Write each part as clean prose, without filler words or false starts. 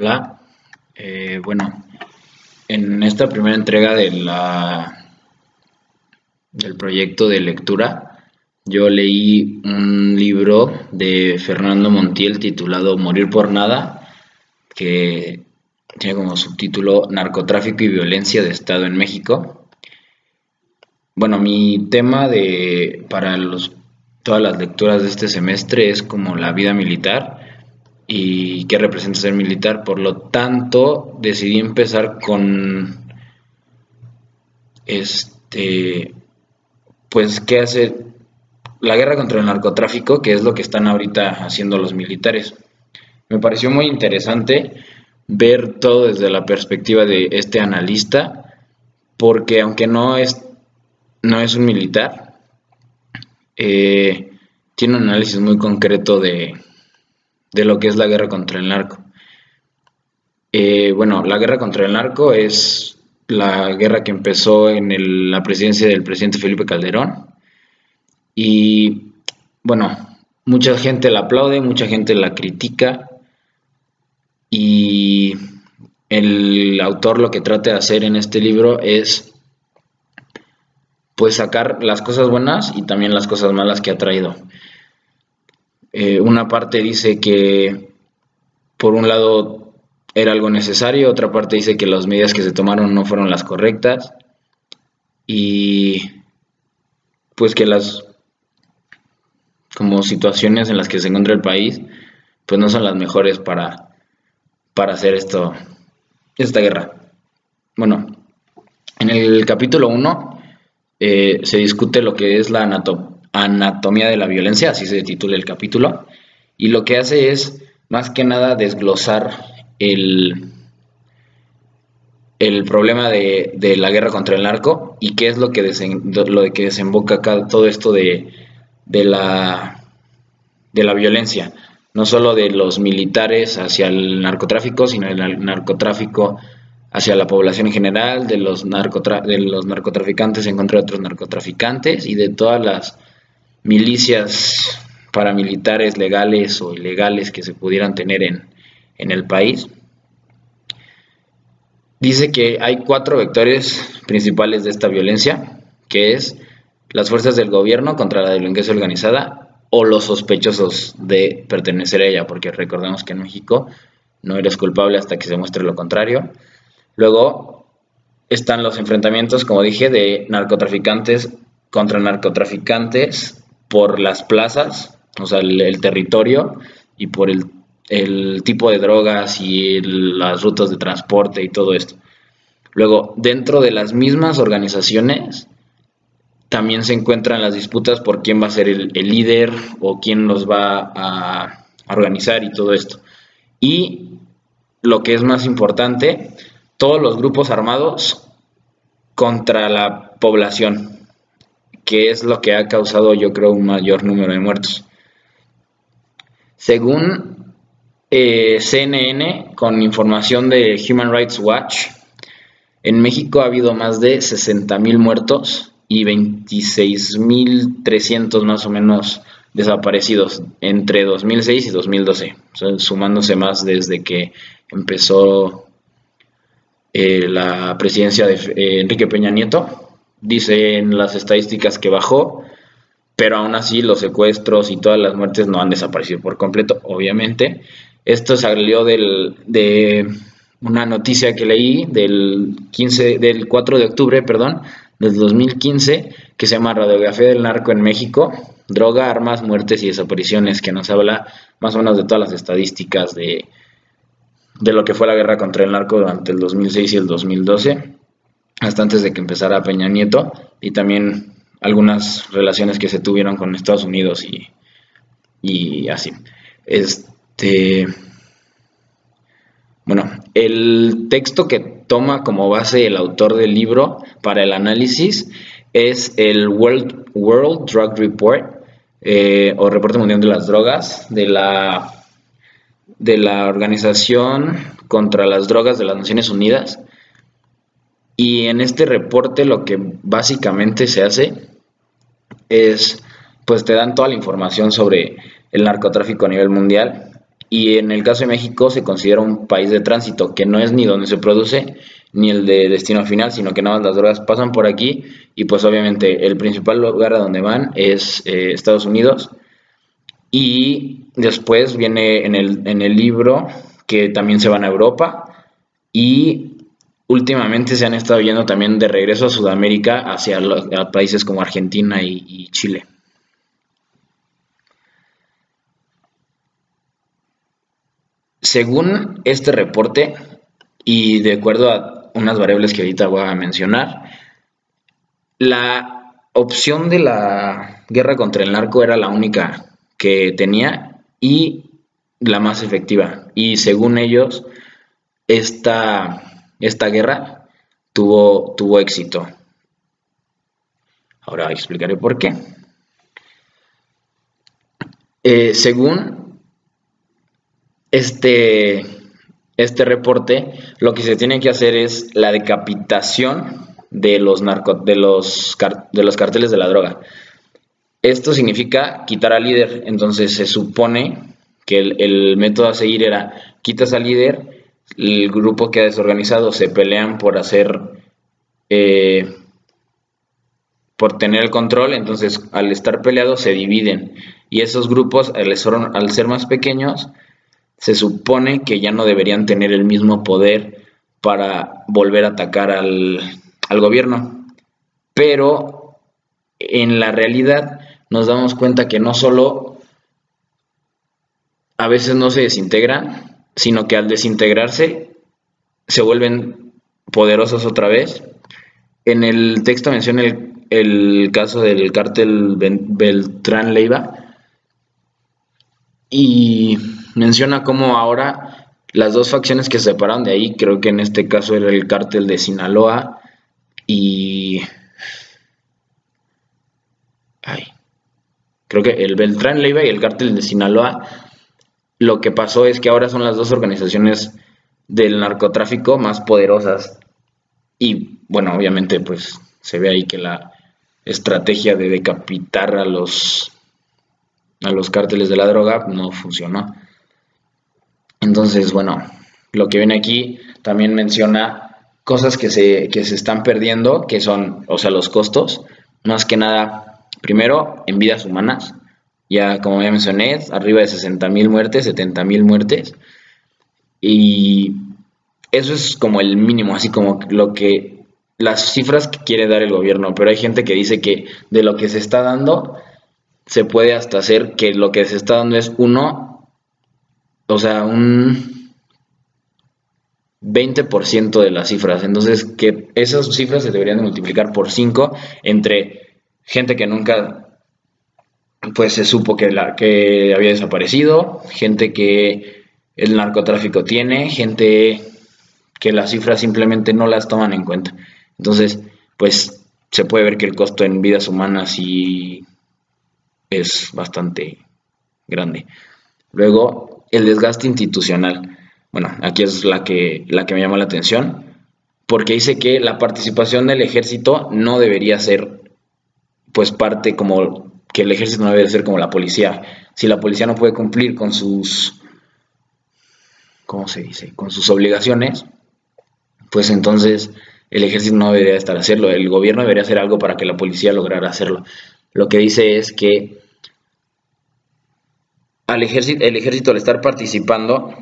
Hola, bueno, en esta primera entrega del proyecto de lectura, yo leí un libro de Fernando Montiel titulado Morir por Nada, que tiene como subtítulo Narcotráfico y violencia de Estado en México. Bueno, mi tema para todas las lecturas de este semestre es como la vida militar y qué representa ser militar. Por lo tanto, decidí empezar con este, pues, qué hace la guerra contra el narcotráfico, que es lo que están ahorita haciendo los militares. Me pareció muy interesante ver todo desde la perspectiva de este analista, porque aunque no es un militar, tiene un análisis muy concreto de lo que es la guerra contra el narco. Bueno, la guerra contra el narco es la guerra que empezó en la presidencia del presidente Felipe Calderón y bueno, mucha gente la aplaude, mucha gente la critica y el autor lo que trata de hacer en este libro es pues sacar las cosas buenas y también las cosas malas que ha traído. Una parte dice que por un lado era algo necesario, otra parte dice que las medidas que se tomaron no fueron las correctas y pues que las como situaciones en las que se encuentra el país pues no son las mejores para hacer esta guerra. Bueno, en el capítulo 1 se discute lo que es la anatomía de la violencia, así se titula el capítulo, y lo que hace es más que nada desglosar el problema de la guerra contra el narco y qué es lo que desemboca acá todo esto de la violencia, no solo de los militares hacia el narcotráfico, sino del narcotráfico hacia la población en general, de los narcotraficantes en contra de otros narcotraficantes y de todas las milicias paramilitares legales o ilegales que se pudieran tener en el país. Dice que hay 4 vectores principales de esta violencia, que es las fuerzas del gobierno contra la delincuencia organizada o los sospechosos de pertenecer a ella, porque recordemos que en México no eres culpable hasta que se muestre lo contrario. Luego están los enfrentamientos, como dije, de narcotraficantes contra narcotraficantes por las plazas, o sea, el territorio y por el tipo de drogas y las rutas de transporte y todo esto. Luego, dentro de las mismas organizaciones, también se encuentran las disputas por quién va a ser el líder o quién los va a organizar y todo esto. Y lo que es más importante, todos los grupos armados contra la población, que es lo que ha causado, yo creo, un mayor número de muertos. Según CNN, con información de Human Rights Watch, en México ha habido más de 60,000 muertos y 26,300 más o menos desaparecidos entre 2006 y 2012, o sea, sumándose más desde que empezó la presidencia de Enrique Peña Nieto. Dicen las estadísticas que bajó, pero aún así los secuestros y todas las muertes no han desaparecido por completo, obviamente. Esto salió de una noticia que leí del 4 de octubre, perdón, del 2015, que se llama Radiografía del Narco en México, droga, armas, muertes y desapariciones, que nos habla más o menos de todas las estadísticas de lo que fue la guerra contra el narco durante el 2006 y el 2012, hasta antes de que empezara Peña Nieto, y también algunas relaciones que se tuvieron con Estados Unidos y así. Bueno, el texto que toma como base el autor del libro para el análisis es el World Drug Report, o Reporte Mundial de las Drogas, de la Organización contra las Drogas de las Naciones Unidas. Y en este reporte lo que básicamente se hace es, pues te dan toda la información sobre el narcotráfico a nivel mundial y en el caso de México se considera un país de tránsito, que no es ni donde se produce ni el de destino final, sino que nada más las drogas pasan por aquí y pues obviamente el principal lugar a donde van es Estados Unidos. Y después viene en el libro que también se van a Europa y últimamente se han estado yendo también de regreso a Sudamérica hacia a países como Argentina y Chile. Según este reporte, y de acuerdo a unas variables que ahorita voy a mencionar, la opción de la guerra contra el narco era la única que tenía y la más efectiva. Y según ellos, esta guerra tuvo éxito. Ahora explicaré por qué. Según este reporte, lo que se tiene que hacer es la decapitación de los carteles de la droga. Esto significa quitar al líder. Entonces se supone que el método a seguir era: quitas al líder, el grupo queda desorganizado, se pelean por por tener el control. Entonces al estar peleados se dividen y esos grupos al ser más pequeños se supone que ya no deberían tener el mismo poder para volver a atacar al gobierno. Pero en la realidad nos damos cuenta que no solo a veces no se desintegran, sino que al desintegrarse se vuelven poderosos otra vez. En el texto menciona el caso del cártel Beltrán Leiva y menciona cómo ahora las dos facciones que se separaron de ahí, creo que en este caso era el cártel de Sinaloa y creo que el Beltrán Leiva y el cártel de Sinaloa, lo que pasó es que ahora son las dos organizaciones del narcotráfico más poderosas. Y bueno, obviamente pues se ve ahí que la estrategia de decapitar a los cárteles de la droga no funcionó. Entonces, bueno, lo que viene aquí también menciona cosas que se están perdiendo, que son, o sea, los costos, más que nada, primero, en vidas humanas. Ya, como ya mencioné, arriba de 60,000 muertes, 70,000 muertes. Y eso es como el mínimo, así como las cifras que quiere dar el gobierno. Pero hay gente que dice que de lo que se está dando, se puede hasta hacer que lo que se está dando es un 20% de las cifras. Entonces, que esas cifras se deberían de multiplicar por 5 entre gente que nunca pues se supo que había desaparecido, gente que el narcotráfico tiene, gente que las cifras simplemente no las toman en cuenta. Entonces, pues se puede ver que el costo en vidas humanas sí es bastante grande. Luego, el desgaste institucional. Bueno, aquí es la que me llama la atención, porque dice que la participación del ejército no debería ser pues parte como que el ejército no debe ser como la policía. Si la policía no puede cumplir con sus, ¿cómo se dice?, con sus obligaciones, pues entonces el ejército no debería estar hacerlo. El gobierno debería hacer algo para que la policía lograra hacerlo. Lo que dice es que el ejército al estar participando,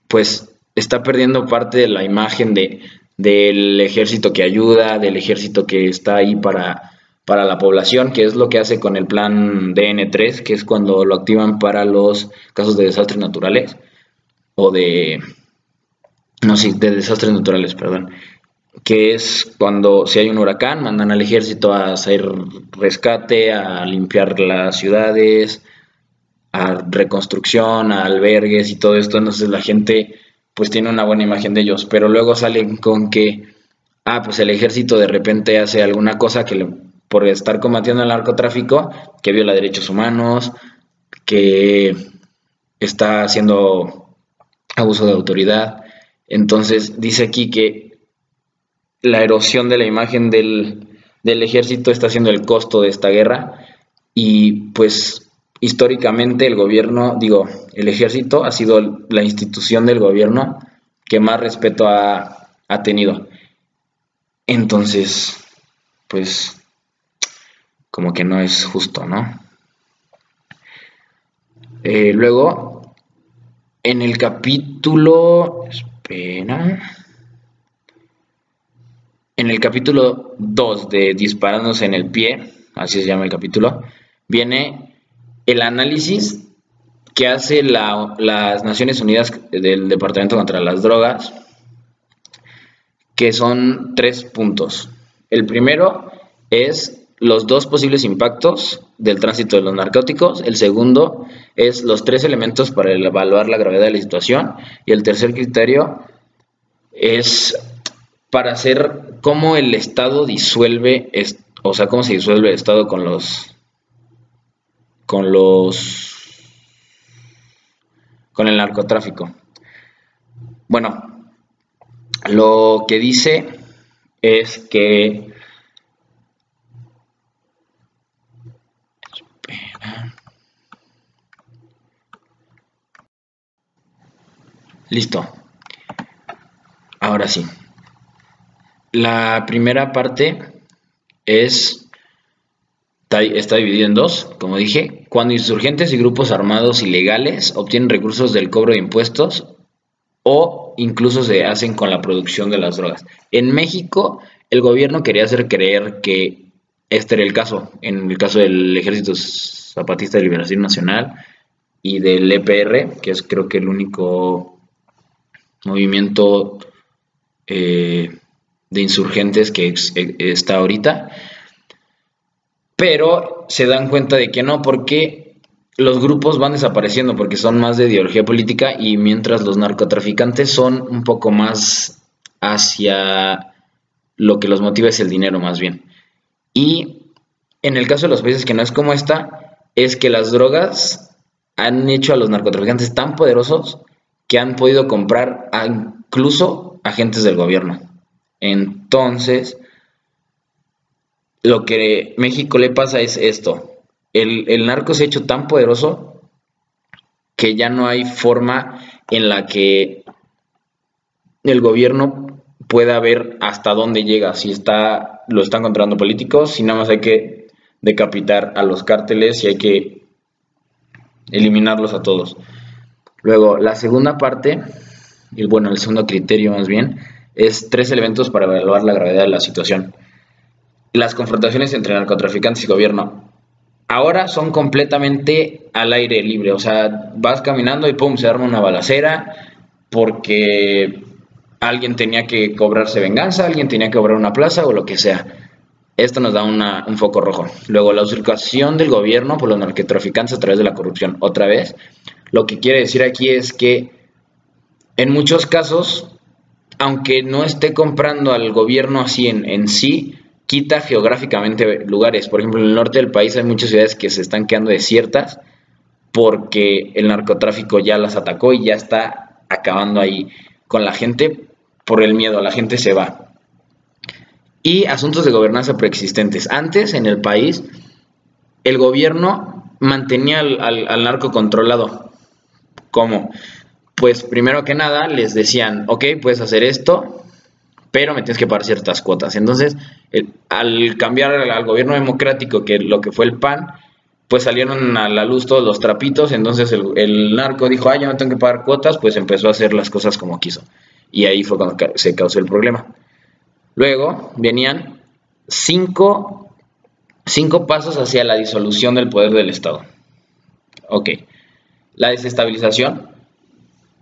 pues está perdiendo parte de la imagen del ejército que ayuda, del ejército que está ahí para la población, que es lo que hace con el plan DN3, que es cuando lo activan para los casos de desastres naturales, o de desastres naturales, perdón, que es cuando si hay un huracán, mandan al ejército a hacer rescate, a limpiar las ciudades, a reconstrucción, a albergues y todo esto. Entonces la gente pues tiene una buena imagen de ellos, pero luego salen con que pues el ejército de repente hace alguna cosa por estar combatiendo el narcotráfico, que viola derechos humanos, que está haciendo abuso de autoridad. Entonces dice aquí que la erosión de la imagen del ejército está siendo el costo de esta guerra y pues históricamente el gobierno, digo, el ejército ha sido la institución del gobierno que más respeto ha tenido. Entonces, pues, como que no es justo, ¿no? Luego, en el capítulo, espera, en el capítulo 2 de Disparándose en el pie, así se llama el capítulo, viene el análisis que hace las Naciones Unidas del Departamento contra las Drogas, que son 3 puntos. El primero es los 2 posibles impactos del tránsito de los narcóticos. El segundo es los 3 elementos para evaluar la gravedad de la situación. Y el tercer criterio es para hacer cómo el Estado disuelve, o sea, cómo se disuelve el Estado con el narcotráfico. Bueno, lo que dice es que listo. Ahora sí. La primera parte está dividida en 2, como dije. Cuando insurgentes y grupos armados ilegales obtienen recursos del cobro de impuestos o incluso se hacen con la producción de las drogas. En México, el gobierno quería hacer creer que este era el caso. En el caso del Ejército Zapatista de Liberación Nacional y del EPR, que es creo que el único movimiento de insurgentes que está ahorita, pero se dan cuenta de que no, porque los grupos van desapareciendo porque son más de ideología política, y mientras los narcotraficantes son un poco más hacia lo que los motiva es el dinero más bien. Y en el caso de los países que no es como esta, es que las drogas han hecho a los narcotraficantes tan poderosos que han podido comprar incluso agentes del gobierno. Entonces, lo que a México le pasa es esto. El narco se ha hecho tan poderoso que ya no hay forma en la que el gobierno pueda ver hasta dónde llega, si lo están controlando políticos, si nada más hay que decapitar a los cárteles y hay que eliminarlos a todos. Luego, la segunda parte, el segundo criterio más bien, es 3 elementos para evaluar la gravedad de la situación. Las confrontaciones entre narcotraficantes y gobierno ahora son completamente al aire libre, o sea, vas caminando y pum, se arma una balacera porque alguien tenía que cobrarse venganza, alguien tenía que cobrar una plaza o lo que sea. Esto nos da un foco rojo. Luego, la usurpación del gobierno por los narcotraficantes a través de la corrupción. Otra vez, lo que quiere decir aquí es que en muchos casos, aunque no esté comprando al gobierno así en sí, quita geográficamente lugares. Por ejemplo, en el norte del país hay muchas ciudades que se están quedando desiertas porque el narcotráfico ya las atacó y ya está acabando ahí con la gente por el miedo. La gente se va. Y asuntos de gobernanza preexistentes. Antes, en el país, el gobierno mantenía al narco controlado. ¿Cómo? Pues primero que nada les decían, ok, puedes hacer esto, pero me tienes que pagar ciertas cuotas. Entonces, al cambiar al gobierno democrático, que lo que fue el PAN, pues salieron a la luz todos los trapitos. Entonces el narco dijo, yo no tengo que pagar cuotas, pues empezó a hacer las cosas como quiso. Y ahí fue cuando se causó el problema. Luego venían 5 pasos hacia la disolución del poder del Estado. Ok, la desestabilización.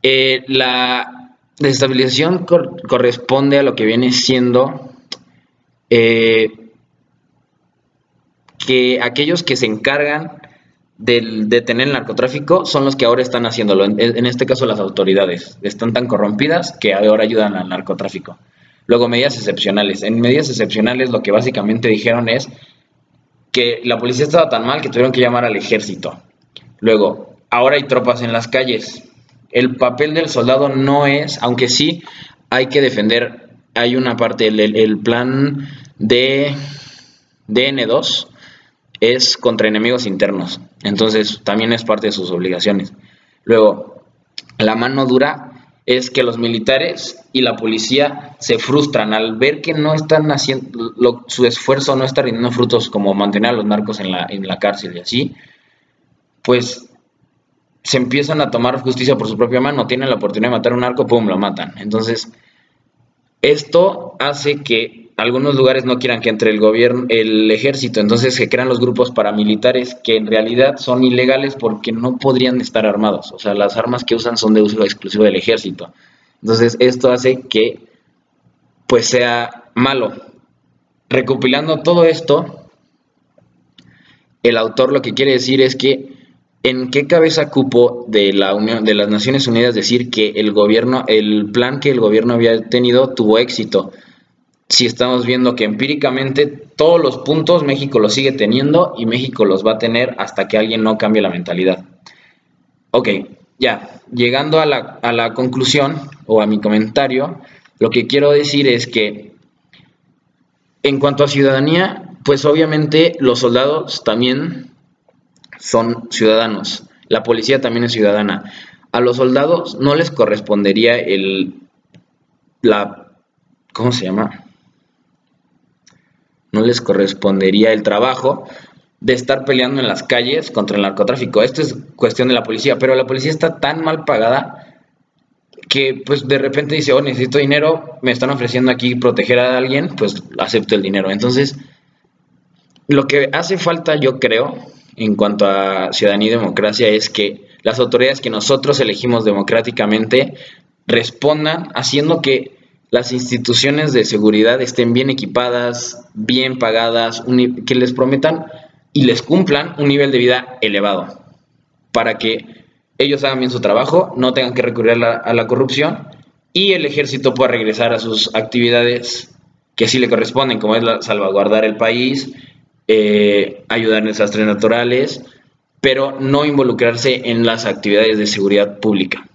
La desestabilización corresponde a lo que viene siendo que aquellos que se encargan de detener el narcotráfico son los que ahora están haciéndolo. En este caso, las autoridades están tan corrompidas que ahora ayudan al narcotráfico. Luego, medidas excepcionales. En medidas excepcionales lo que básicamente dijeron es que la policía estaba tan mal que tuvieron que llamar al ejército. Luego, ahora hay tropas en las calles. El papel del soldado no es, aunque sí hay que defender, hay una parte, el plan de DN2 es contra enemigos internos, entonces también es parte de sus obligaciones. Luego, la mano dura es que los militares y la policía se frustran al ver que no están haciendo, su esfuerzo no está rindiendo frutos, como mantener a los narcos en la cárcel y así, pues se empiezan a tomar justicia por su propia mano, tienen la oportunidad de matar a un narco, pum, lo matan. Entonces, esto hace que algunos lugares no quieran que entre el gobierno, el ejército, entonces se crean los grupos paramilitares que en realidad son ilegales porque no podrían estar armados, o sea, las armas que usan son de uso exclusivo del ejército. Entonces, esto hace que pues sea malo. Recopilando todo esto, el autor lo que quiere decir es que ¿en qué cabeza cupo de la Unión, de las Naciones Unidas decir que el gobierno, el plan que el gobierno había tenido tuvo éxito? Si estamos viendo que empíricamente todos los puntos México los sigue teniendo y México los va a tener hasta que alguien no cambie la mentalidad. Ok, ya, llegando a la conclusión o a mi comentario, lo que quiero decir es que en cuanto a ciudadanía, pues obviamente los soldados también son ciudadanos, la policía también es ciudadana. A los soldados no les correspondería ¿cómo se llama? No les correspondería el trabajo de estar peleando en las calles contra el narcotráfico. Esto es cuestión de la policía, pero la policía está tan mal pagada que pues de repente dice, oh, necesito dinero, me están ofreciendo aquí proteger a alguien, pues acepto el dinero. Entonces, lo que hace falta, yo creo, en cuanto a ciudadanía y democracia, es que las autoridades que nosotros elegimos democráticamente respondan haciendo que las instituciones de seguridad estén bien equipadas, bien pagadas, que les prometan y les cumplan un nivel de vida elevado, para que ellos hagan bien su trabajo, no tengan que recurrir a la corrupción y el ejército pueda regresar a sus actividades que sí le corresponden, como es salvaguardar el país, ayudar en desastres naturales, pero no involucrarse en las actividades de seguridad pública.